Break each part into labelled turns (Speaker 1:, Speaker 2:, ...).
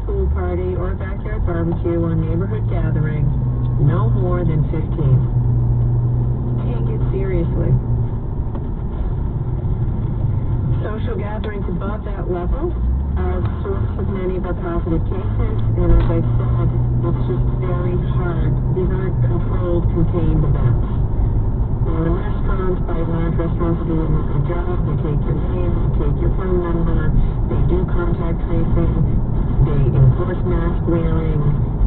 Speaker 1: pool party, or backyard barbecue or neighborhood gathering, no more than 15. Take it seriously. Social gatherings above that level are the source of many of our positive cases, and as I said, it's just very hard. These aren't controlled, contained events. In restaurants, by large restaurants are doing a good job. They take your name, they take your phone number, they do contact tracing, they enforce mask wearing.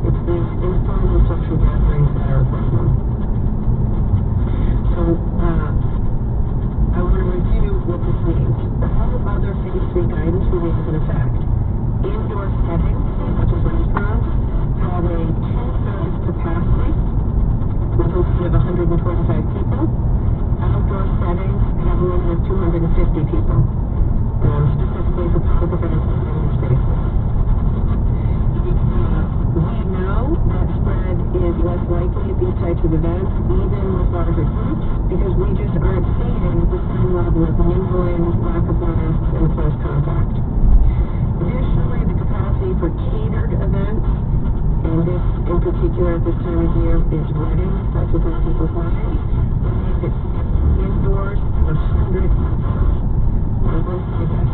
Speaker 1: It's these informal social gatherings that are a problem. So, I want to review what this means. All other Phase 3 guidance remains in effect. Indoor settings, such as restaurants, have a 10-service capacity with a limit of 125 people. Outdoor settings have a limit of 250 people, specifically for public events and public spaces. We know that spread is less likely at these types of events, even with larger groups, because we just aren't seeing the same level of mingling, lack of masks, and close contact. Additionally, the capacity for catered events, and this in particular at this time of year is weddings, such as on people's lives, will make it indoors 100 people. I will say this.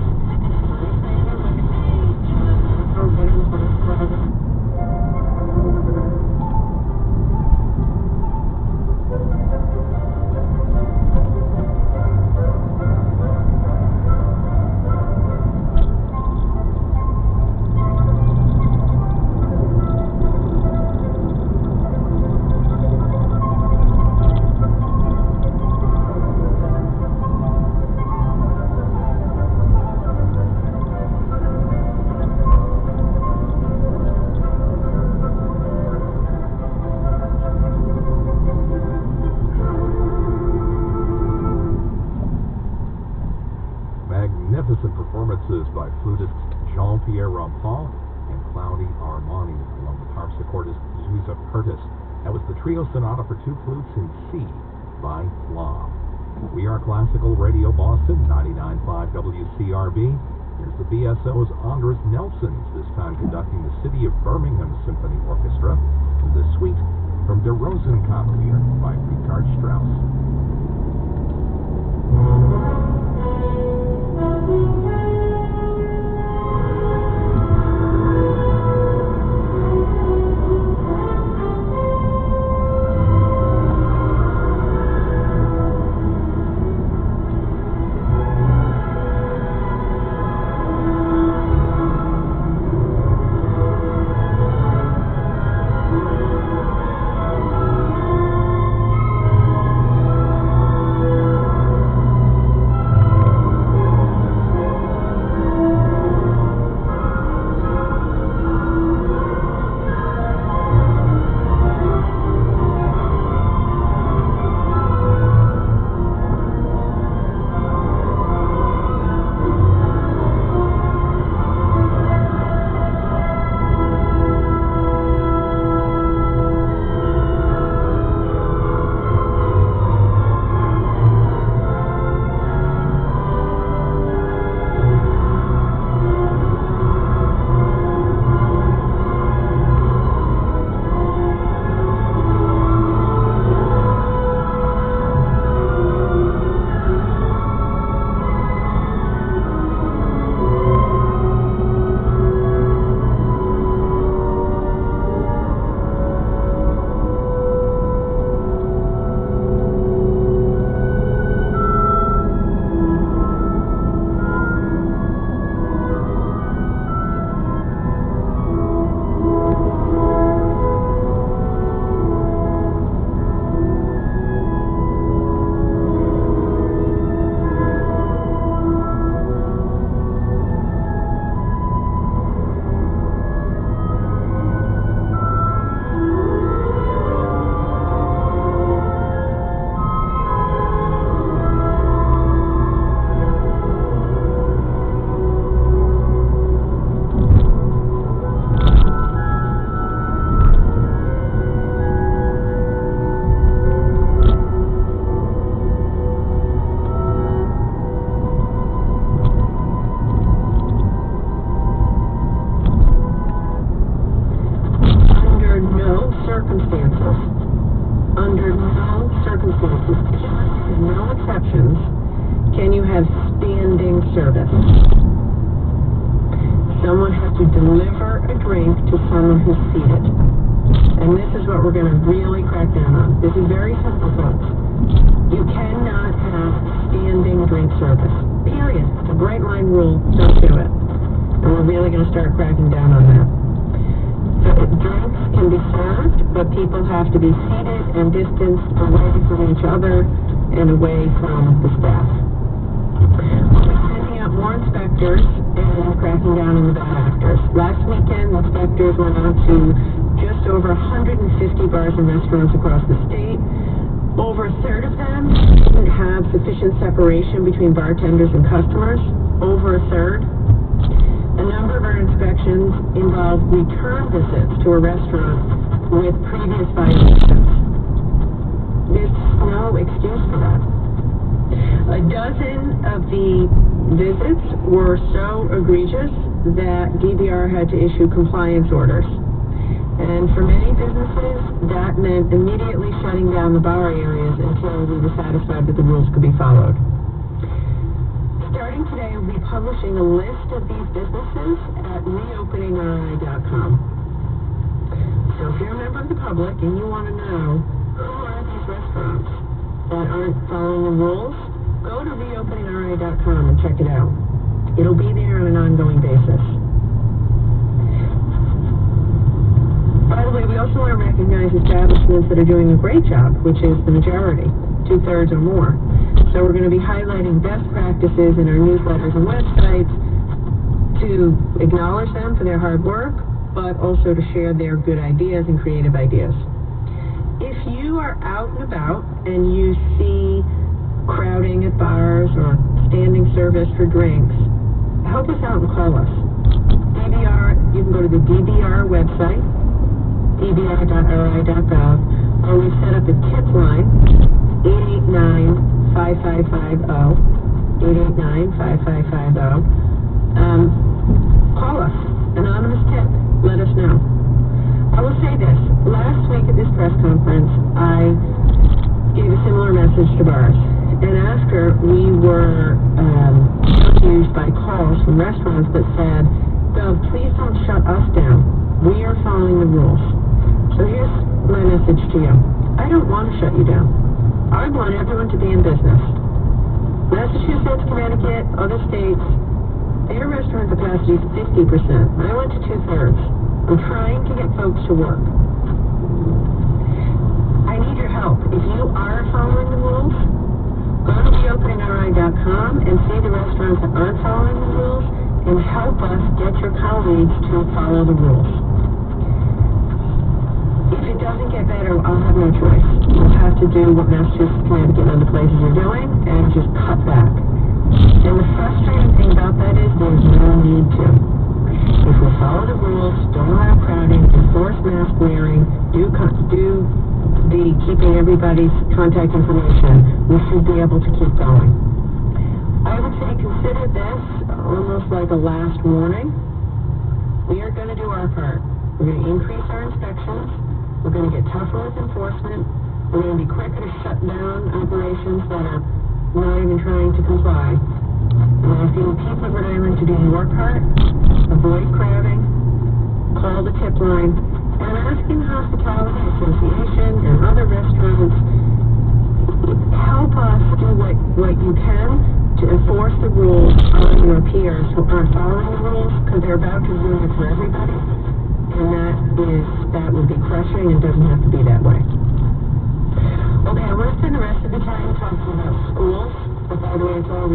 Speaker 2: Magnificent performances by flutist Jean-Pierre Rampal and Claudia Armani, along with harpsichordist Zuzia Curtis. That was the Trio Sonata for two flutes in C by Flaw. We are Classical Radio Boston, 99.5 WCRB. Here's the BSO's Andres Nelsons, this time conducting the City of Birmingham Symphony Orchestra with the suite from Der Rosenkavalier by Richard Strauss.
Speaker 1: offer a drink to someone who's seated. And this is what we're going to really crack down on. This is very simple, folks. You cannot have standing drink service. Period. It's a bright line rule. Don't do it. And we're really going to start cracking down on that. So drinks can be served, but people have to be seated and distanced away from each other and away from the staff. We're sending out more inspectors and cracking down on the bad actors. Last weekend, inspectors went out to just over 150 bars and restaurants across the state. Over a third of them didn't have sufficient separation between bartenders and customers. Over a third. A number of our inspections involved return visits to a restaurant with previous violations. There's no excuse for that. A dozen of the visits were so egregious that DBR had to issue compliance orders. And for many businesses, that meant immediately shutting down the bar areas until we were satisfied that the rules could be followed. Starting today, we'll be publishing a list of these businesses at reopeningri.com. So if you're a member of the public and you want to know who are these restaurants that aren't following the rules, go to reopeningri.com and check it out. It'll be there on an ongoing basis. By the way, we also want to recognize establishments that are doing a great job, which is the majority, 2/3 or more. So we're going to be highlighting best practices in our newsletters and websites to acknowledge them for their hard work, but also to share their good ideas and creative ideas. If you are out and about and you see crowding at bars or standing service for drinks, help us out and call us. DBR, you can go to the DBR website, dbr.ri.gov, or we've set up a tip line, 889-5550, 889-5550. Call us. Anonymous tip. Let us know. I will say this. Last week at this press conference, I gave a similar message to bars. And after we were confused by calls from restaurants that said, Gov, please don't shut us down. We are following the rules. So here's my message to you. I don't want to shut you down. I want everyone to be in business. Massachusetts, Connecticut, other states, their restaurant capacity is 50%. I went to 2/3. I'm trying to get folks to work. I need your help. If you are following the rules, go to reopeningri.com and see the restaurants that aren't following the rules and help us get your colleagues to follow the rules. If it doesn't get better, I'll have no choice. We'll have to do what Massachusetts, Connecticut, and other places are doing and just cut back. And the frustrating thing about that is there's no need to. If we follow the rules, don't allow crowding, enforce mask wearing, do the keeping everybody's contact information, we should be able to keep going. I would say consider this almost like a last warning. We are going to do our part. We're going to increase our inspections. We're going to get tougher with enforcement. We're going to be quicker to shut down operations that are not even trying to comply. We're asking the people of Rhode Island to do your part, avoid crowding, call the tip line, and I'm asking the Hospitality Association and other restaurants, help us do what you can to enforce the rules on your peers who aren't following the rules, because they're about to ruin it for everybody. And that would be crushing and doesn't have to be that way. Okay, I want to spend the rest of the time talking about schools, but by the way, it's all